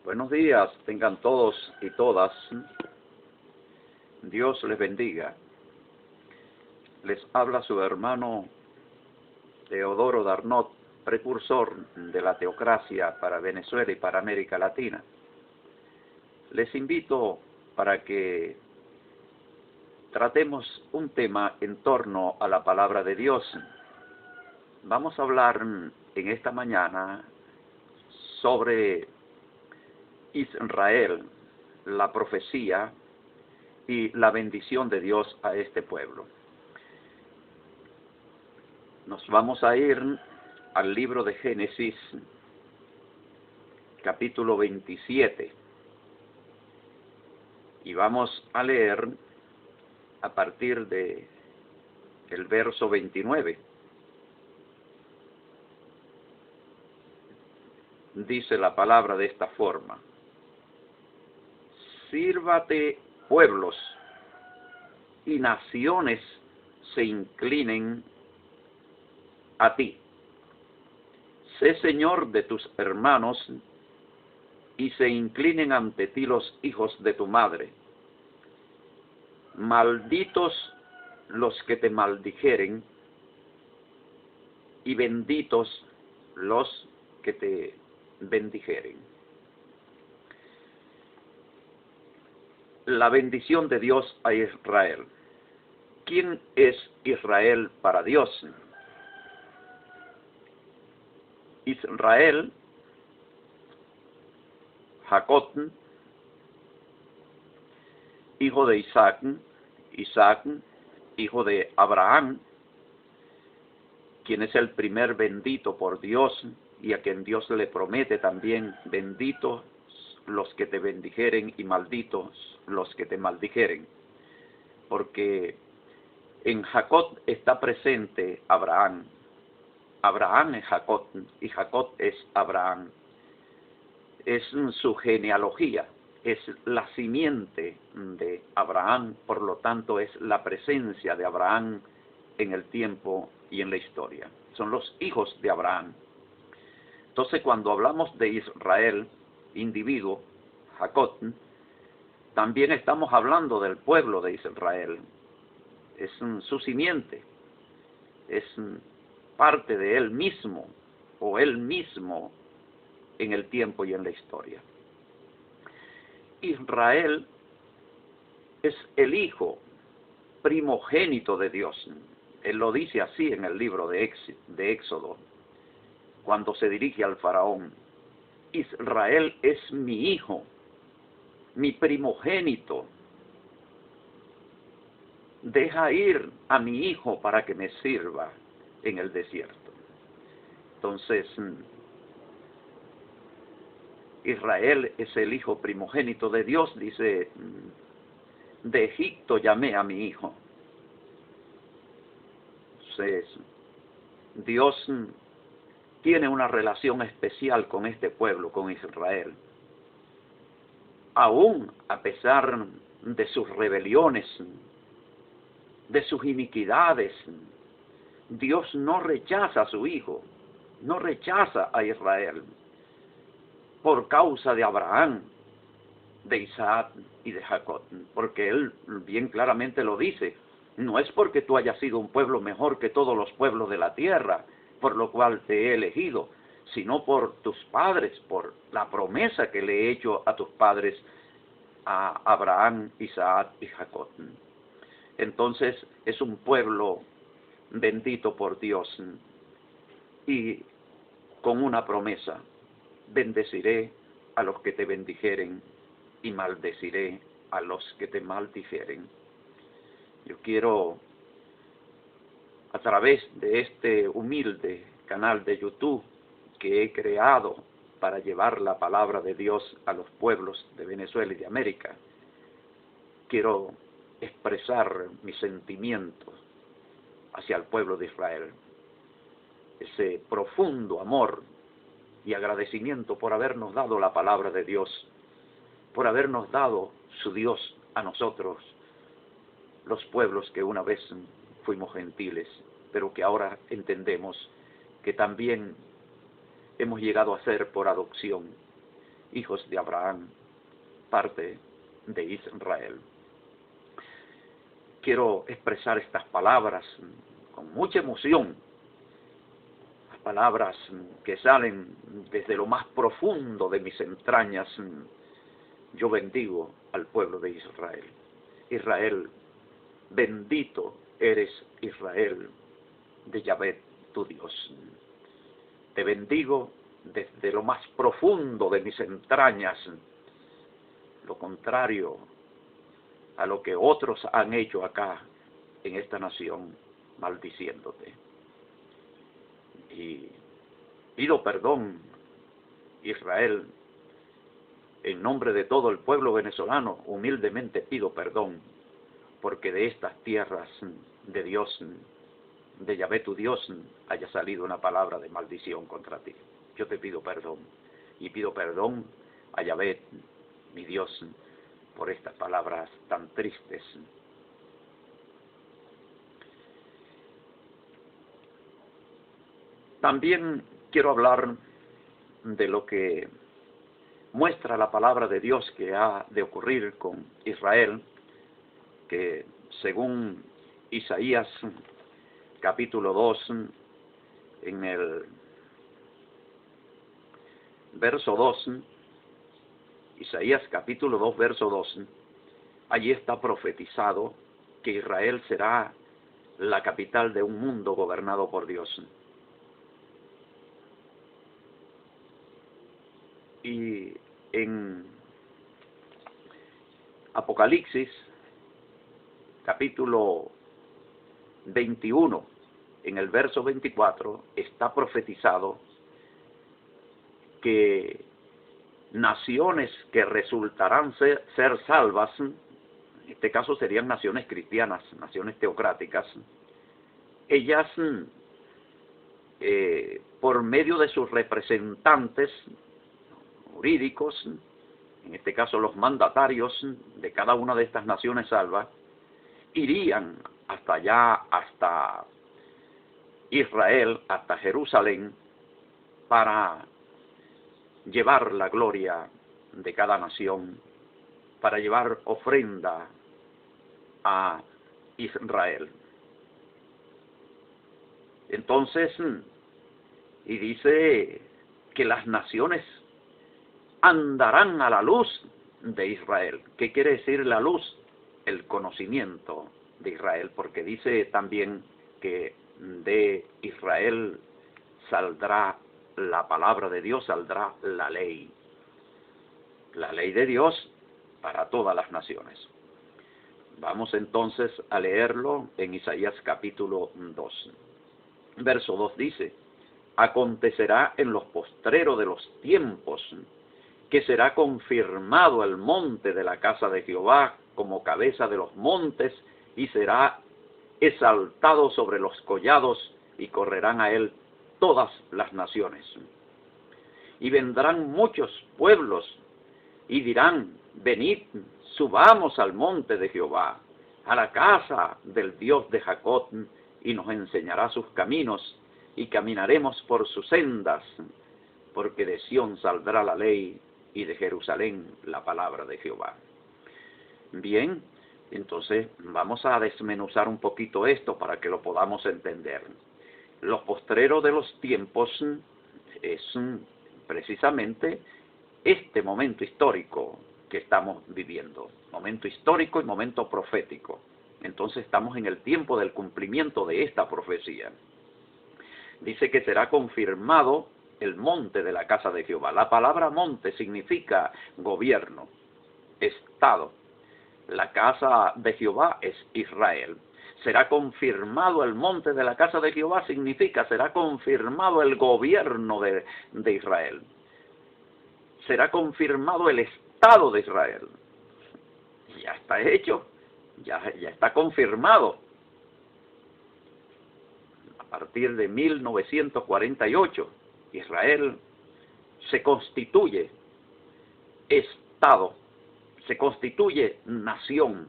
Buenos días, tengan todos y todas. Dios les bendiga. Les habla su hermano Teodoro Darnot, precursor de la teocracia para Venezuela y para América Latina. Les invito para que tratemos un tema en torno a la palabra de Dios. Vamos a hablar en esta mañana sobre Israel, la profecía y la bendición de Dios a este pueblo. Nos vamos a ir al libro de Génesis, capítulo 27, y vamos a leer a partir de el verso 29. Dice la palabra de esta forma: sírvate pueblos y naciones se inclinen a ti. Sé señor de tus hermanos y se inclinen ante ti los hijos de tu madre. Malditos los que te maldijeren y benditos los que te bendijeren. La bendición de Dios a Israel. ¿Quién es Israel para Dios? Israel, Jacob, hijo de Isaac, Isaac, hijo de Abraham, quien es el primer bendito por Dios y a quien Dios le promete también: benditos los que te bendijeren y malditos los que te maldijeren. Porque en Jacob está presente Abraham. Abraham es Jacob y Jacob es Abraham. Es su genealogía, es la simiente de Abraham, por lo tanto es la presencia de Abraham en el tiempo y en la historia. Son los hijos de Abraham. Entonces, cuando hablamos de Israel, individuo, Jacob, también estamos hablando del pueblo de Israel. Es su simiente, es parte de él mismo, o él mismo en el tiempo y en la historia. Israel es el hijo primogénito de Dios. Él lo dice así en el libro de Éxodo, cuando se dirige al faraón: Israel es mi hijo, mi primogénito. Deja ir a mi hijo para que me sirva en el desierto. Entonces, Israel es el hijo primogénito de Dios. Dice: de Egipto llamé a mi hijo. Entonces, Dios tiene una relación especial con este pueblo, con Israel. Aún a pesar de sus rebeliones, de sus iniquidades, Dios no rechaza a su hijo, no rechaza a Israel, por causa de Abraham, de Isaac y de Jacob, porque él bien claramente lo dice: no es porque tú hayas sido un pueblo mejor que todos los pueblos de la tierra, por lo cual te he elegido, sino por tus padres, por la promesa que le he hecho a tus padres, a Abraham, Isaac y Jacob. Entonces es un pueblo bendito por Dios y con una promesa: bendeciré a los que te bendijeren y maldeciré a los que te maldijeren. Yo quiero, a través de este humilde canal de YouTube que he creado para llevar la palabra de Dios a los pueblos de Venezuela y de América, quiero expresar mis sentimientos hacia el pueblo de Israel. Ese profundo amor y agradecimiento por habernos dado la palabra de Dios, por habernos dado su Dios a nosotros, los pueblos que una vez fuimos gentiles, pero que ahora entendemos que también hemos llegado a ser por adopción hijos de Abraham, parte de Israel. Quiero expresar estas palabras con mucha emoción, las palabras que salen desde lo más profundo de mis entrañas. Yo bendigo al pueblo de Israel. Israel, bendito eres Israel de Yahvé tu Dios. Te bendigo desde lo más profundo de mis entrañas, lo contrario a lo que otros han hecho acá en esta nación, maldiciéndote. Y pido perdón, Israel, en nombre de todo el pueblo venezolano, humildemente pido perdón, porque de estas tierras de Dios, de Yahvé tu Dios, haya salido una palabra de maldición contra ti. Yo te pido perdón, y pido perdón a Yahvé, mi Dios, por estas palabras tan tristes. También quiero hablar de lo que muestra la palabra de Dios que ha de ocurrir con Israel, que según Isaías capítulo 2, en el verso 2, Isaías capítulo 2, verso 2, allí está profetizado que Israel será la capital de un mundo gobernado por Dios. Y en Apocalipsis capítulo 21, en el verso 24, está profetizado que naciones que resultarán ser salvas, en este caso serían naciones cristianas, naciones teocráticas, ellas por medio de sus representantes jurídicos, en este caso los mandatarios de cada una de estas naciones salvas, irían hasta allá, hasta Israel, hasta Jerusalén, para llevar la gloria de cada nación, para llevar ofrenda a Israel. Entonces, y dice que las naciones andarán a la luz de Israel. ¿Qué quiere decir la luz? El conocimiento de Israel, porque dice también que de Israel saldrá la palabra de Dios, saldrá la ley de Dios para todas las naciones. Vamos entonces a leerlo en Isaías capítulo 2. Verso 2 dice: acontecerá en los postreros de los tiempos que será confirmado el monte de la casa de Jehová como cabeza de los montes, y será exaltado sobre los collados, y correrán a él todas las naciones. Y vendrán muchos pueblos, y dirán: venid, subamos al monte de Jehová, a la casa del Dios de Jacob, y nos enseñará sus caminos, y caminaremos por sus sendas, porque de Sión saldrá la ley, y de Jerusalén la palabra de Jehová. Bien, entonces vamos a desmenuzar un poquito esto para que lo podamos entender. Los postreros de los tiempos es precisamente este momento histórico que estamos viviendo, momento histórico y momento profético. Entonces estamos en el tiempo del cumplimiento de esta profecía. Dice que será confirmado el monte de la casa de Jehová. La palabra monte significa gobierno, estado. La casa de Jehová es Israel. Será confirmado el monte de la casa de Jehová significa será confirmado el gobierno de Israel. Será confirmado el estado de Israel. Ya está hecho, ya está confirmado. A partir de 1948, Israel se constituye Estado, se constituye nación,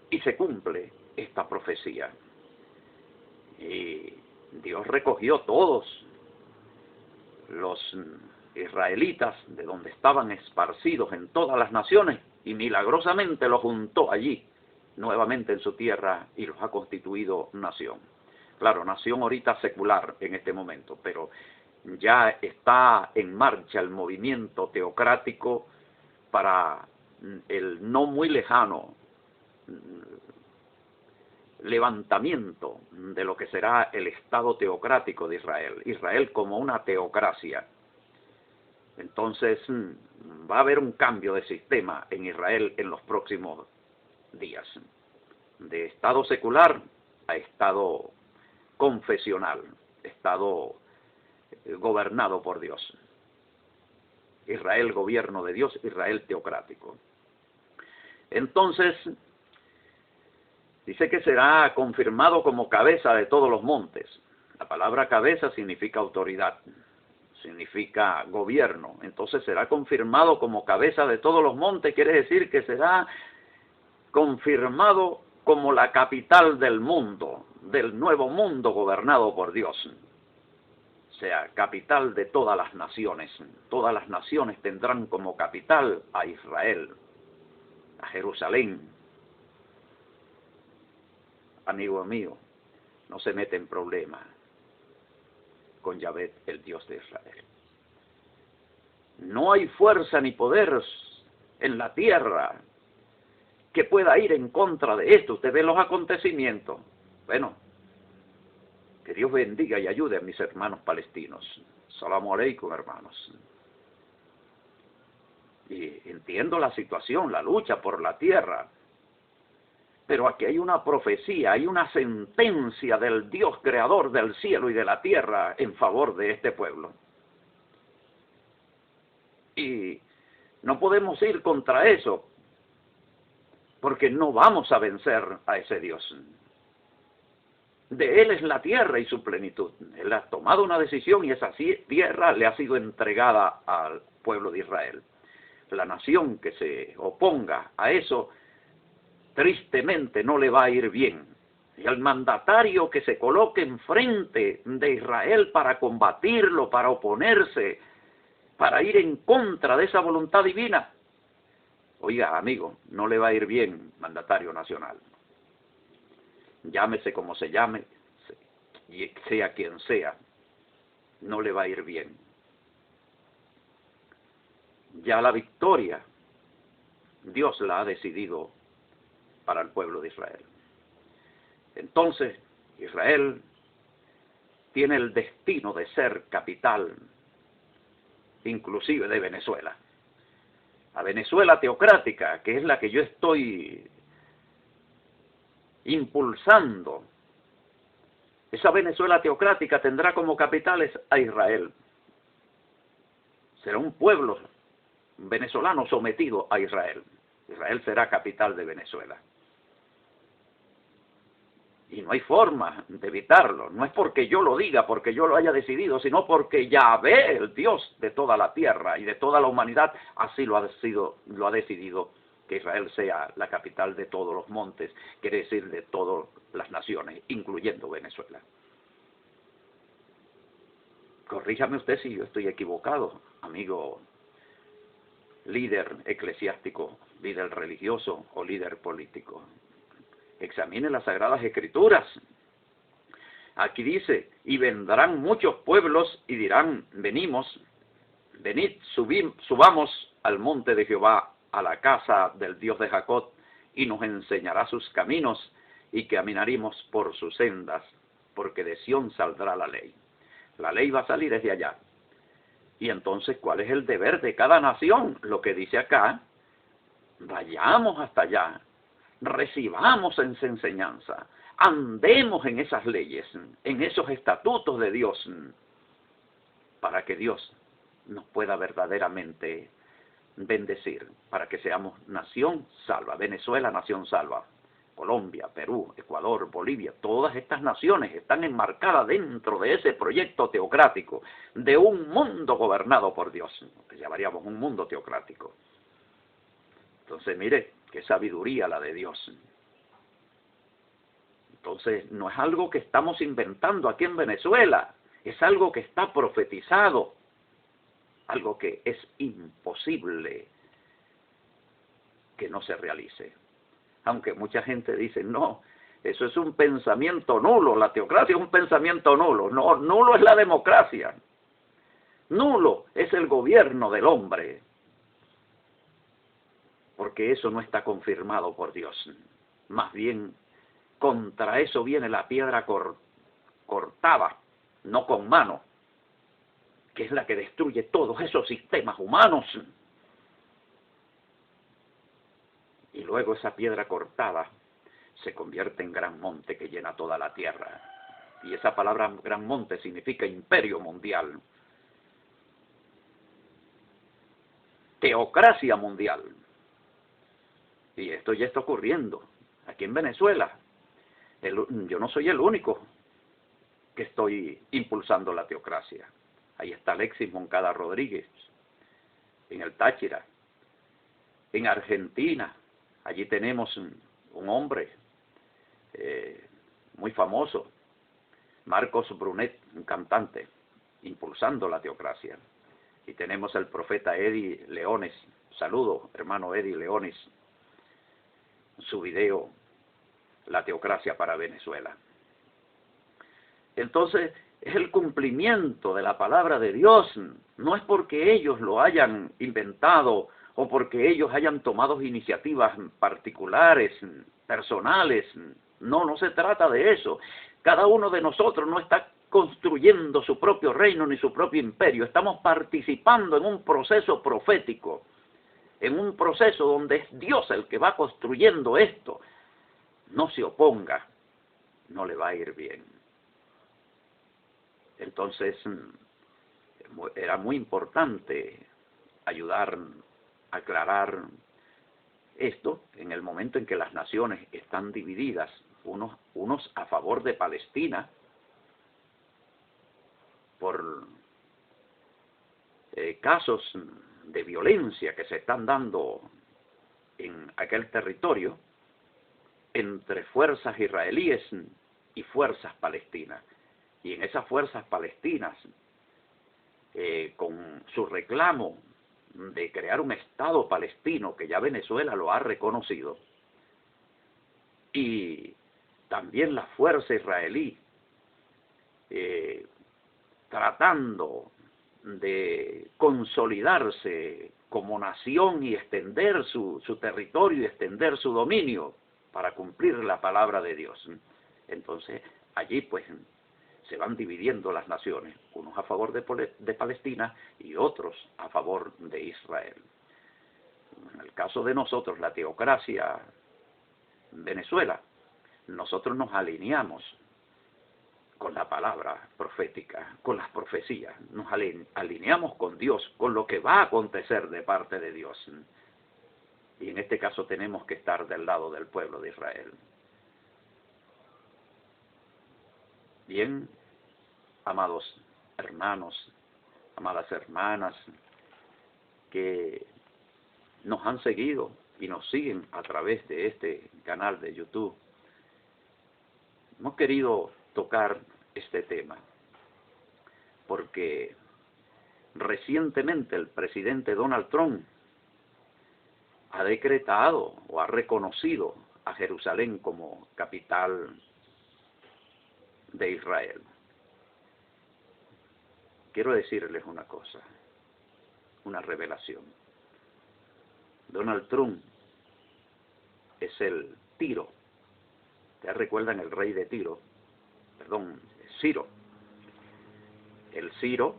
y se cumple esta profecía. Y Dios recogió todos los israelitas de donde estaban esparcidos en todas las naciones y milagrosamente los juntó allí, nuevamente en su tierra, y los ha constituido nación. Claro, nación ahorita secular en este momento, pero ya está en marcha el movimiento teocrático para el no muy lejano levantamiento de lo que será el Estado teocrático de Israel, Israel como una teocracia. Entonces va a haber un cambio de sistema en Israel en los próximos días, de Estado secular a Estado confesional, Estado gobernado por Dios. Israel gobierno de Dios, Israel teocrático. Entonces, dice que será confirmado como cabeza de todos los montes. La palabra cabeza significa autoridad, significa gobierno. Entonces será confirmado como cabeza de todos los montes, quiere decir que será confirmado como la capital del mundo, del nuevo mundo gobernado por Dios. O sea, capital de todas las naciones. Todas las naciones tendrán como capital a Israel, a Jerusalén. Amigo mío, no se mete en problemas con Yahvé, el Dios de Israel. No hay fuerza ni poder en la tierra que pueda ir en contra de esto. Usted ve los acontecimientos. Bueno, que Dios bendiga y ayude a mis hermanos palestinos. Salam aleikum, hermanos. Y entiendo la situación, la lucha por la tierra. Pero aquí hay una profecía, hay una sentencia del Dios creador del cielo y de la tierra en favor de este pueblo. Y no podemos ir contra eso, porque no vamos a vencer a ese Dios. De Él es la tierra y su plenitud. Él ha tomado una decisión y esa tierra le ha sido entregada al pueblo de Israel. La nación que se oponga a eso, tristemente no le va a ir bien. Y al mandatario que se coloque enfrente de Israel para combatirlo, para oponerse, para ir en contra de esa voluntad divina, oiga, amigo, no le va a ir bien, mandatario nacional. Llámese como se llame, sea quien sea, no le va a ir bien. Ya la victoria, Dios la ha decidido para el pueblo de Israel. Entonces, Israel tiene el destino de ser capital, inclusive de Venezuela. La Venezuela teocrática, que es la que yo estoy impulsando, esa Venezuela teocrática tendrá como capitales a Israel. Será un pueblo venezolano sometido a Israel. Israel será capital de Venezuela. Y no hay forma de evitarlo. No es porque yo lo diga, porque yo lo haya decidido, sino porque Yahvé, el Dios de toda la tierra y de toda la humanidad, así lo ha decidido, que Israel sea la capital de todos los montes, quiere decir de todas las naciones, incluyendo Venezuela. Corríjame usted si yo estoy equivocado, amigo líder eclesiástico, líder religioso o líder político. Examine las Sagradas Escrituras. Aquí dice, y vendrán muchos pueblos y dirán, venid, subamos al monte de Jehová, a la casa del Dios de Jacob, y nos enseñará sus caminos, y caminaremos por sus sendas, porque de Sión saldrá la ley. La ley va a salir desde allá. Y entonces, ¿cuál es el deber de cada nación? Lo que dice acá, vayamos hasta allá, recibamos esa enseñanza, andemos en esas leyes, en esos estatutos de Dios, para que Dios nos pueda verdaderamente bendecir, para que seamos nación salva. Venezuela, nación salva. Colombia, Perú, Ecuador, Bolivia, todas estas naciones están enmarcadas dentro de ese proyecto teocrático, de un mundo gobernado por Dios, que llamaríamos un mundo teocrático. Entonces, mire, qué sabiduría la de Dios. Entonces, no es algo que estamos inventando aquí en Venezuela, es algo que está profetizado algo que es imposible que no se realice. Aunque mucha gente dice, no, eso es un pensamiento nulo, la teocracia es un pensamiento nulo. No, nulo es la democracia. Nulo es el gobierno del hombre. Porque eso no está confirmado por Dios. Más bien, contra eso viene la piedra cortada, no con mano, que es la que destruye todos esos sistemas humanos. Y luego esa piedra cortada se convierte en gran monte que llena toda la tierra. Y esa palabra gran monte significa imperio mundial. Teocracia mundial. Y esto ya está ocurriendo aquí en Venezuela. Yo no soy el único que estoy impulsando la teocracia. Ahí está Alexis Moncada Rodríguez, en el Táchira. En Argentina, allí tenemos un hombre muy famoso, Marcos Brunet, un cantante, impulsando la teocracia. Y tenemos al profeta Eddie Leones. Saludo, hermano Eddie Leones, su video, La teocracia para Venezuela. Entonces, es el cumplimiento de la palabra de Dios. No es porque ellos lo hayan inventado o porque ellos hayan tomado iniciativas particulares, personales. No, no se trata de eso. Cada uno de nosotros no está construyendo su propio reino ni su propio imperio. Estamos participando en un proceso profético, en un proceso donde es Dios el que va construyendo esto. No se oponga, no le va a ir bien. Entonces, era muy importante ayudar a aclarar esto en el momento en que las naciones están divididas, unos a favor de Palestina, por casos de violencia que se están dando en aquel territorio entre fuerzas israelíes y fuerzas palestinas. Y en esas fuerzas palestinas, con su reclamo de crear un Estado palestino, que ya Venezuela lo ha reconocido, y también la fuerza israelí, tratando de consolidarse como nación y extender su territorio y extender su dominio para cumplir la palabra de Dios. Entonces, allí pues se van dividiendo las naciones, unos a favor de Palestina y otros a favor de Israel. En el caso de nosotros, la teocracia en Venezuela, nosotros nos alineamos con la palabra profética, con las profecías, nos alineamos con Dios, con lo que va a acontecer de parte de Dios. Y en este caso tenemos que estar del lado del pueblo de Israel. Bien, amados hermanos, amadas hermanas, que nos han seguido y nos siguen a través de este canal de YouTube, hemos querido tocar este tema porque recientemente el presidente Donald Trump ha decretado o ha reconocido a Jerusalén como capital de Israel. Quiero decirles una cosa, una revelación. Donald Trump es el Tiro. ¿Ustedes recuerdan el rey de Tiro? Perdón, Ciro. El Ciro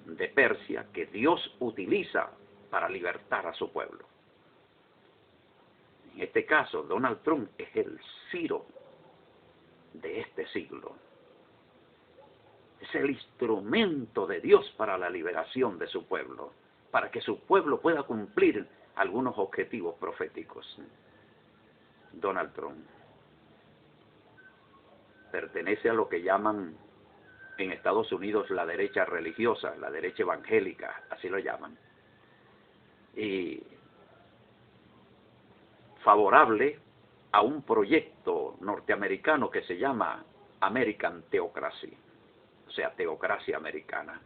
de Persia que Dios utiliza para libertar a su pueblo. En este caso, Donald Trump es el Ciro de este siglo. Es el instrumento de Dios para la liberación de su pueblo, para que su pueblo pueda cumplir algunos objetivos proféticos. Donald Trump pertenece a lo que llaman en Estados Unidos la derecha religiosa, la derecha evangélica, así lo llaman. Y favorable a un proyecto norteamericano que se llama American Theocracy, o sea, teocracia americana.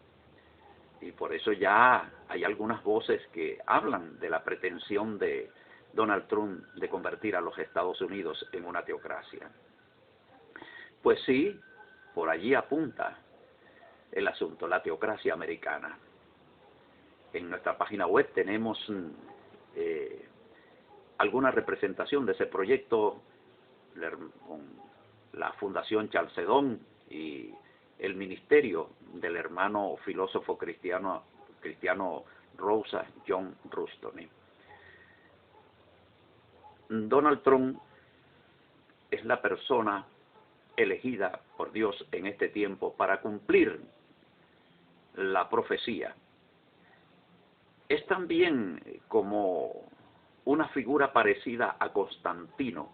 Y por eso ya hay algunas voces que hablan de la pretensión de Donald Trump de convertir a los Estados Unidos en una teocracia. Pues sí, por allí apunta el asunto, la teocracia americana. En nuestra página web tenemos alguna representación de ese proyecto con la Fundación Charles Sedón y el ministerio del hermano filósofo cristiano Rosa John Rushdoony. Donald Trump es la persona elegida por Dios en este tiempo para cumplir la profecía. Es también como una figura parecida a Constantino,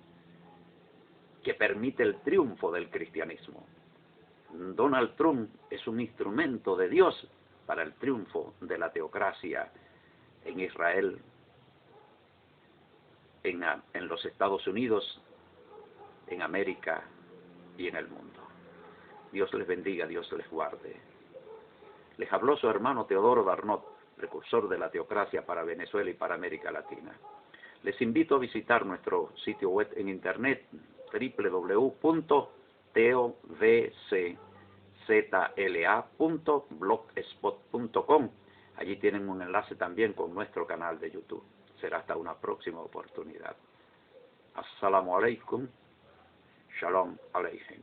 que permite el triunfo del cristianismo. Donald Trump es un instrumento de Dios para el triunfo de la teocracia en Israel, en los Estados Unidos, en América y en el mundo. Dios les bendiga, Dios les guarde. Les habló su hermano Teodoro Darnot, precursor de la teocracia para Venezuela y para América Latina. Les invito a visitar nuestro sitio web en internet www.tovczla.blogspot.com. Allí tienen un enlace también con nuestro canal de YouTube. Será hasta una próxima oportunidad. Assalamu alaikum. Shalom aleichem.